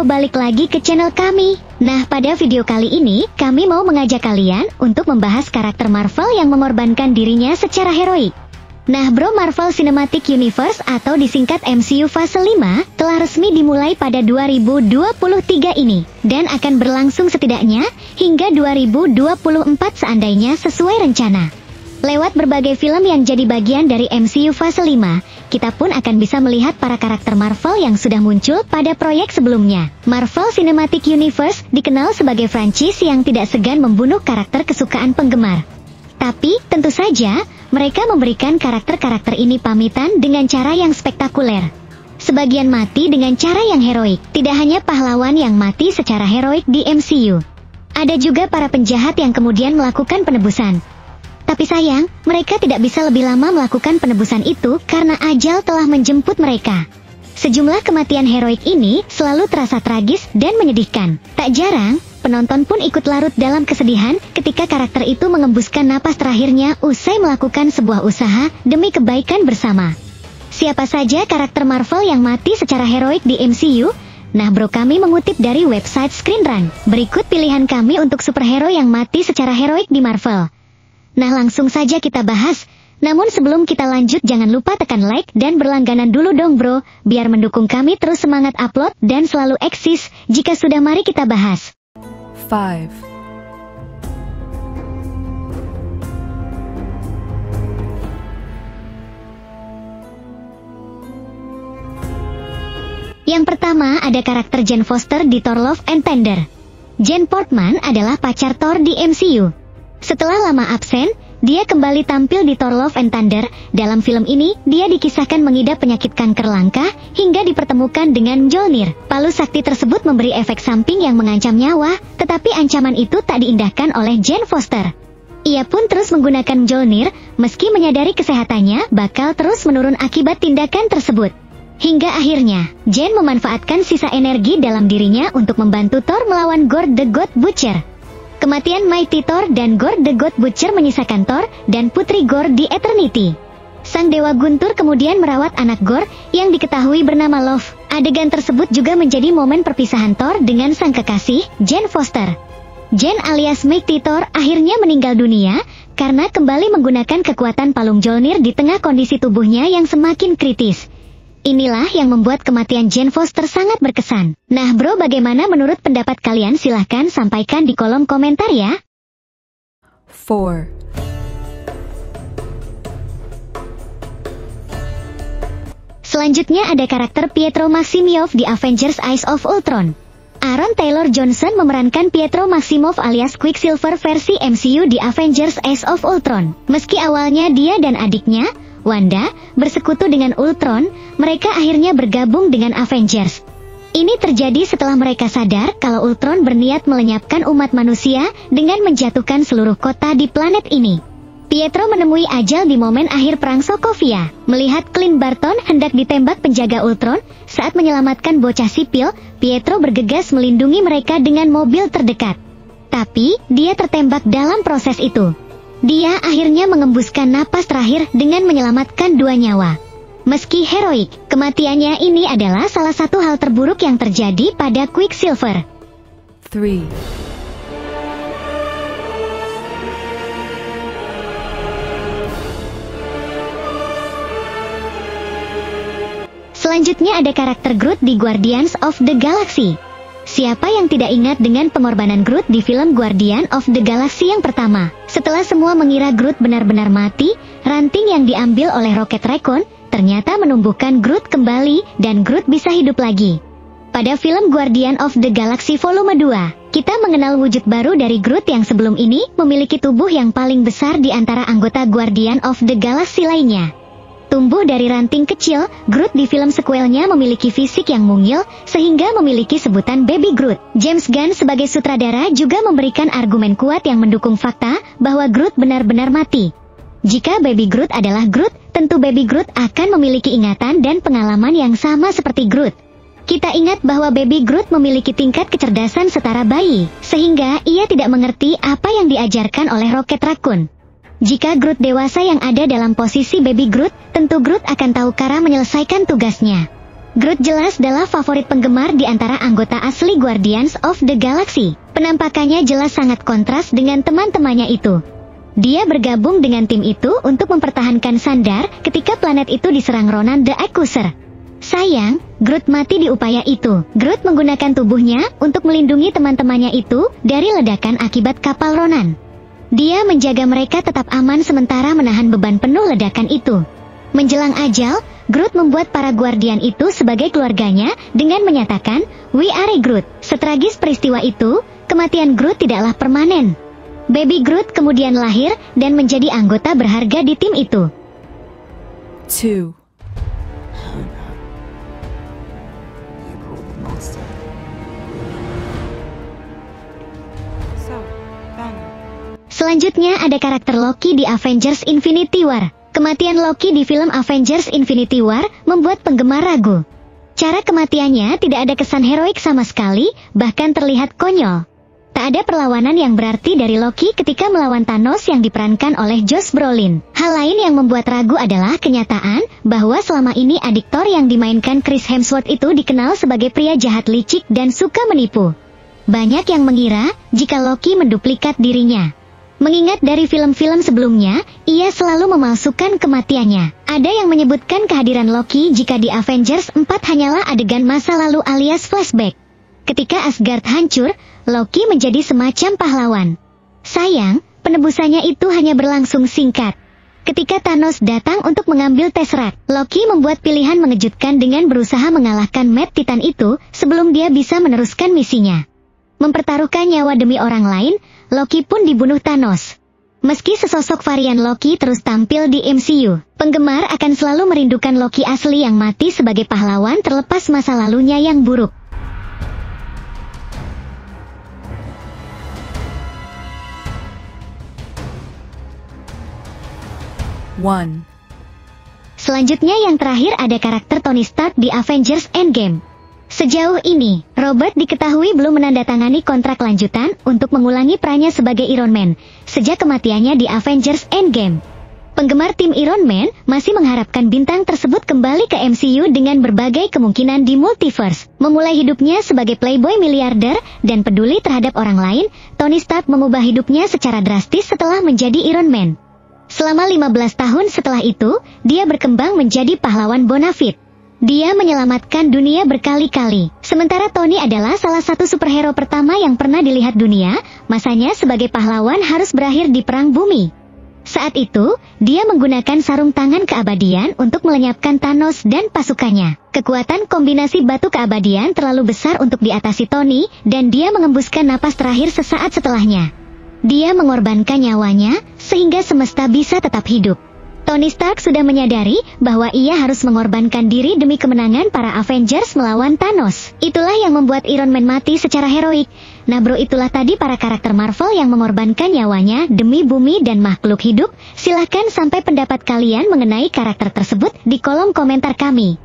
Bro, balik lagi ke channel kami. Nah, pada video kali ini, kami mau mengajak kalian untuk membahas karakter Marvel yang mengorbankan dirinya secara heroik. Nah bro, Marvel Cinematic Universe atau disingkat MCU fase 5 telah resmi dimulai pada 2023 ini dan akan berlangsung setidaknya hingga 2024 seandainya sesuai rencana. Lewat berbagai film yang jadi bagian dari MCU fase 5, kita pun akan bisa melihat para karakter Marvel yang sudah muncul pada proyek sebelumnya. Marvel Cinematic Universe dikenal sebagai franchise yang tidak segan membunuh karakter kesukaan penggemar. Tapi, tentu saja, mereka memberikan karakter-karakter ini pamitan dengan cara yang spektakuler. Sebagian mati dengan cara yang heroik. Tidak hanya pahlawan yang mati secara heroik di MCU. Ada juga para penjahat yang kemudian melakukan penebusan. Tapi sayang, mereka tidak bisa lebih lama melakukan penebusan itu karena ajal telah menjemput mereka. Sejumlah kematian heroik ini selalu terasa tragis dan menyedihkan. Tak jarang, penonton pun ikut larut dalam kesedihan ketika karakter itu mengembuskan napas terakhirnya usai melakukan sebuah usaha demi kebaikan bersama. Siapa saja karakter Marvel yang mati secara heroik di MCU? Nah bro, kami mengutip dari website Screen Run. Berikut pilihan kami untuk superhero yang mati secara heroik di Marvel. Nah langsung saja kita bahas. Namun sebelum kita lanjut, jangan lupa tekan like dan berlangganan dulu dong bro, biar mendukung kami terus semangat upload dan selalu eksis. Jika sudah, mari kita bahas. 5. Yang pertama ada karakter Jane Foster di Thor Love and Thunder. Jane Portman adalah pacar Thor di MCU. Setelah lama absen, dia kembali tampil di Thor Love and Thunder. Dalam film ini, dia dikisahkan mengidap penyakit kanker langka hingga dipertemukan dengan Mjolnir. Palu sakti tersebut memberi efek samping yang mengancam nyawa, tetapi ancaman itu tak diindahkan oleh Jane Foster. Ia pun terus menggunakan Mjolnir, meski menyadari kesehatannya bakal terus menurun akibat tindakan tersebut. Hingga akhirnya, Jane memanfaatkan sisa energi dalam dirinya untuk membantu Thor melawan Gore the God Butcher. Kematian Mighty Thor dan Gore the God Butcher menyisakan Thor dan putri Gore di Eternity. Sang Dewa Guntur kemudian merawat anak Gore yang diketahui bernama Love. Adegan tersebut juga menjadi momen perpisahan Thor dengan sang kekasih, Jane Foster. Jane alias Mighty Thor akhirnya meninggal dunia karena kembali menggunakan kekuatan palung Mjolnir di tengah kondisi tubuhnya yang semakin kritis. Inilah yang membuat kematian Jane Foster sangat berkesan. Nah bro, bagaimana menurut pendapat kalian? Silahkan sampaikan di kolom komentar ya. 4. Selanjutnya ada karakter Pietro Maximoff di Avengers Age of Ultron. Aaron Taylor Johnson memerankan Pietro Maximoff alias Quicksilver versi MCU di Avengers Age of Ultron. Meski awalnya dia dan adiknya, Wanda, bersekutu dengan Ultron, mereka akhirnya bergabung dengan Avengers. Ini terjadi setelah mereka sadar kalau Ultron berniat melenyapkan umat manusia dengan menjatuhkan seluruh kota di planet ini. Pietro menemui ajal di momen akhir perang Sokovia. Melihat Clint Barton hendak ditembak penjaga Ultron, saat menyelamatkan bocah sipil, Pietro bergegas melindungi mereka dengan mobil terdekat. Tapi, dia tertembak dalam proses itu. Dia akhirnya mengembuskan napas terakhir dengan menyelamatkan 2 nyawa. Meski heroik, kematiannya ini adalah salah satu hal terburuk yang terjadi pada Quicksilver. 3. Selanjutnya ada karakter Groot di Guardians of the Galaxy. Siapa yang tidak ingat dengan pengorbanan Groot di film Guardian of the Galaxy yang pertama? Setelah semua mengira Groot benar-benar mati, ranting yang diambil oleh Rocket Raccoon ternyata menumbuhkan Groot kembali dan Groot bisa hidup lagi. Pada film Guardian of the Galaxy Volume 2, kita mengenal wujud baru dari Groot yang sebelum ini memiliki tubuh yang paling besar di antara anggota Guardian of the Galaxy lainnya. Tumbuh dari ranting kecil, Groot di film sequelnya memiliki fisik yang mungil, sehingga memiliki sebutan Baby Groot. James Gunn sebagai sutradara juga memberikan argumen kuat yang mendukung fakta bahwa Groot benar-benar mati. Jika Baby Groot adalah Groot, tentu Baby Groot akan memiliki ingatan dan pengalaman yang sama seperti Groot. Kita ingat bahwa Baby Groot memiliki tingkat kecerdasan setara bayi, sehingga ia tidak mengerti apa yang diajarkan oleh Rocket Raccoon. Jika Groot dewasa yang ada dalam posisi Baby Groot, tentu Groot akan tahu cara menyelesaikan tugasnya. Groot jelas adalah favorit penggemar di antara anggota asli Guardians of the Galaxy. Penampakannya jelas sangat kontras dengan teman-temannya itu. Dia bergabung dengan tim itu untuk mempertahankan Sandar ketika planet itu diserang Ronan the Accuser. Sayang, Groot mati di upaya itu. Groot menggunakan tubuhnya untuk melindungi teman-temannya itu dari ledakan akibat kapal Ronan. Dia menjaga mereka tetap aman sementara menahan beban penuh ledakan itu. Menjelang ajal, Groot membuat para Guardian itu sebagai keluarganya dengan menyatakan, "We are Groot." Setragis peristiwa itu, kematian Groot tidaklah permanen. Baby Groot kemudian lahir dan menjadi anggota berharga di tim itu. 2. Selanjutnya ada karakter Loki di Avengers Infinity War. Kematian Loki di film Avengers Infinity War membuat penggemar ragu. Cara kematiannya tidak ada kesan heroik sama sekali, bahkan terlihat konyol. Tak ada perlawanan yang berarti dari Loki ketika melawan Thanos yang diperankan oleh Josh Brolin. Hal lain yang membuat ragu adalah kenyataan bahwa selama ini adik Thor yang dimainkan Chris Hemsworth itu dikenal sebagai pria jahat licik dan suka menipu. Banyak yang mengira jika Loki menduplikat dirinya. Mengingat dari film-film sebelumnya, ia selalu memalsukan kematiannya. Ada yang menyebutkan kehadiran Loki jika di Avengers 4 hanyalah adegan masa lalu alias flashback. Ketika Asgard hancur, Loki menjadi semacam pahlawan. Sayang, penebusannya itu hanya berlangsung singkat. Ketika Thanos datang untuk mengambil Tesseract, Loki membuat pilihan mengejutkan dengan berusaha mengalahkan Mad Titan itu sebelum dia bisa meneruskan misinya. Mempertaruhkan nyawa demi orang lain, Loki pun dibunuh Thanos. Meski sesosok varian Loki terus tampil di MCU, penggemar akan selalu merindukan Loki asli yang mati sebagai pahlawan terlepas masa lalunya yang buruk. Selanjutnya yang terakhir ada karakter Tony Stark di Avengers Endgame. Sejauh ini, Robert diketahui belum menandatangani kontrak lanjutan untuk mengulangi perannya sebagai Iron Man sejak kematiannya di Avengers Endgame. Penggemar tim Iron Man masih mengharapkan bintang tersebut kembali ke MCU dengan berbagai kemungkinan di multiverse. Memulai hidupnya sebagai playboy miliarder dan peduli terhadap orang lain, Tony Stark mengubah hidupnya secara drastis setelah menjadi Iron Man. Selama 15 tahun setelah itu, dia berkembang menjadi pahlawan bonafide. Dia menyelamatkan dunia berkali-kali. Sementara Tony adalah salah satu superhero pertama yang pernah dilihat dunia, masanya sebagai pahlawan harus berakhir di perang bumi. Saat itu, dia menggunakan sarung tangan keabadian untuk melenyapkan Thanos dan pasukannya. Kekuatan kombinasi batu keabadian terlalu besar untuk diatasi Tony, dan dia mengembuskan napas terakhir sesaat setelahnya. Dia mengorbankan nyawanya, sehingga semesta bisa tetap hidup. Tony Stark sudah menyadari bahwa ia harus mengorbankan diri demi kemenangan para Avengers melawan Thanos. Itulah yang membuat Iron Man mati secara heroik. Nah bro, itulah tadi para karakter Marvel yang mengorbankan nyawanya demi bumi dan makhluk hidup. Silahkan sampai pendapat kalian mengenai karakter tersebut di kolom komentar kami.